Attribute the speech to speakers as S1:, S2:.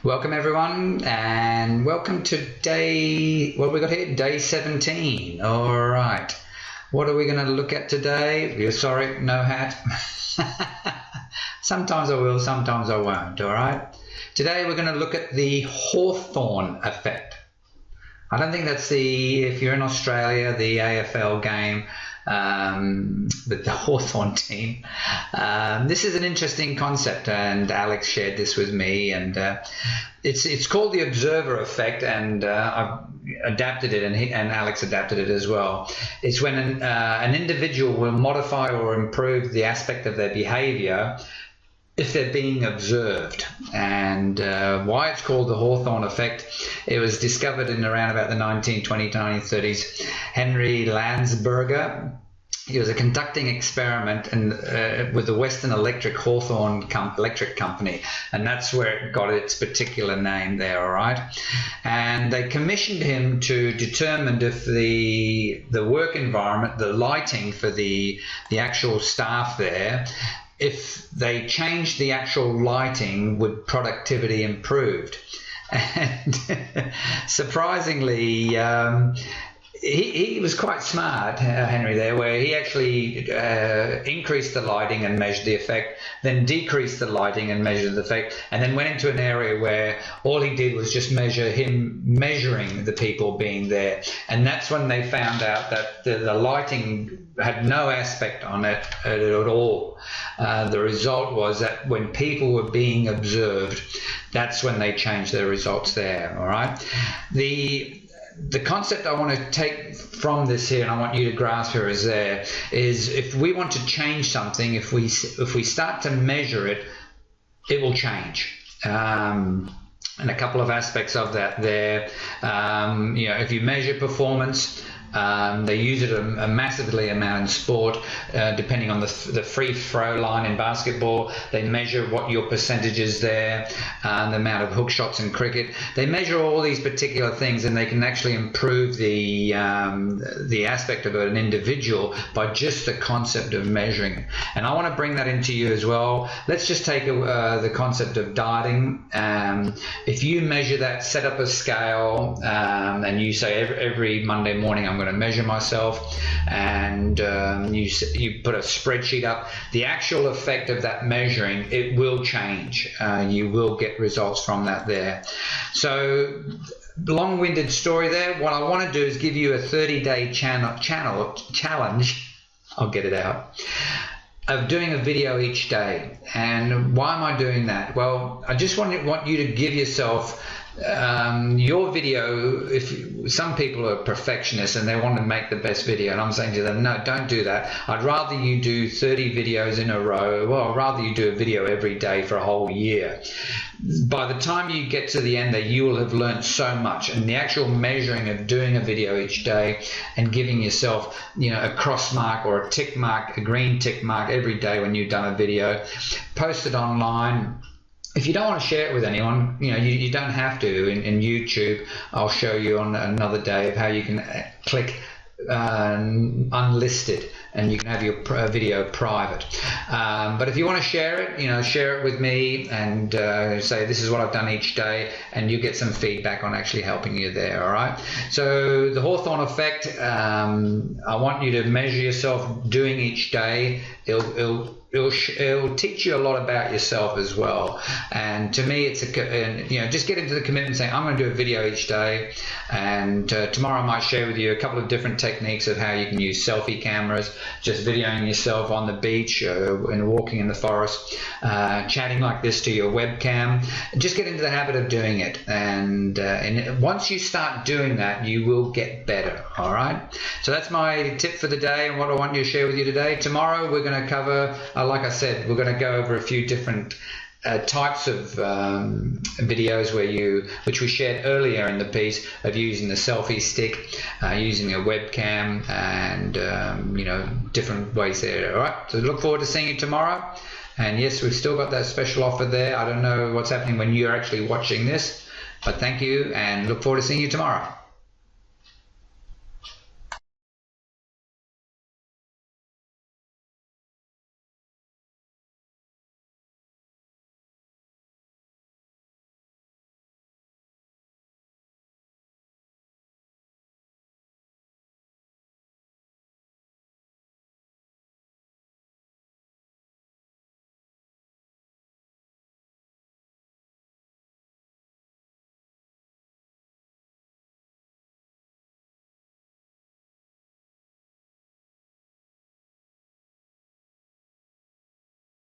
S1: Welcome everyone, and welcome to day, what have we got here? Day 17. All right. What are we going to look at today? You're sorry, no hat. Sometimes I will, sometimes I won't, all right? Today we're going to look at the Hawthorne Effect. I don't think that's if you're in Australia, the AFL game, with the Hawthorne team. This is an interesting concept, and Alex shared this with me, and it's called the observer effect, and I've adapted it, and Alex adapted it as well. It's when an individual will modify or improve the aspect of their behavior if they're being observed. And why it's called the Hawthorne Effect, it was discovered in around about the 1920s, 1930s. Henry Landsberger, he was conducting experiment with the Western Electric Hawthorne Electric Company, and that's where it got its particular name there, all right? And they commissioned him to determine if the work environment, the lighting for the actual staff there, if they changed the actual lighting, would productivity improved? And surprisingly, he was quite smart, Henry, there, where he actually increased the lighting and measured the effect, then decreased the lighting and measured the effect, and then went into an area where all he did was just measuring the people being there. And that's when they found out that the lighting had no aspect on it at all. The result was that when people were being observed, that's when they changed their results there, all right? The concept I want to take from this here, and I want you to grasp here, is if we want to change something, if we start to measure it, it will change. And a couple of aspects of that there, if you measure performance, they use it a massively amount in sport, depending on the free throw line in basketball. They measure what your percentage is there, the amount of hook shots in cricket. They measure all these particular things, and they can actually improve the aspect of an individual by just the concept of measuring. And I want to bring that into you as well. Let's just take the concept of dieting. If you measure that, set up a scale, and you say every Monday morning I'm going to measure myself, and you put a spreadsheet up, the actual effect of that measuring, it will change. You will get results from that there. So long-winded story there. What I want to do is give you a 30-day challenge, I'll get it out, of doing a video each day. And why am I doing that? Well, I just want you to give yourself your video. If some people are perfectionists and they want to make the best video, and I'm saying to them, no, don't do that. I'd rather you do 30 videos in a row. Well, I'd rather you do a video every day for a whole year. By the time you get to the end there, you will have learned so much. And the actual measuring of doing a video each day and giving yourself, a cross mark or a tick mark, a green tick mark every day when you've done a video, post it online. If you don't want to share it with anyone, you don't have to. In YouTube, I'll show you on another day of how you can click unlisted, and you can have your video private. But if you want to share it, share it with me, and say this is what I've done each day, and you get some feedback on actually helping you there. All right. So the Hawthorne Effect, I want you to measure yourself doing each day. It'll teach you a lot about yourself as well. And to me, it's just get into the commitment saying, I'm going to do a video each day. And tomorrow I might share with you a couple of different techniques of how you can use selfie cameras, just videoing yourself on the beach and walking in the forest, chatting like this to your webcam. Just get into the habit of doing it. And once you start doing that, you will get better. All right. So that's my tip for the day, and what I want you to share with you today. Tomorrow we're going to cover, like I said, we're going to go over a few different types of videos which we shared earlier in the piece, of using the selfie stick, using a webcam, and different ways there. All right. So look forward to seeing you tomorrow. And yes, we've still got that special offer there. I don't know what's happening when you're actually watching this, but thank you, and look forward to seeing you tomorrow.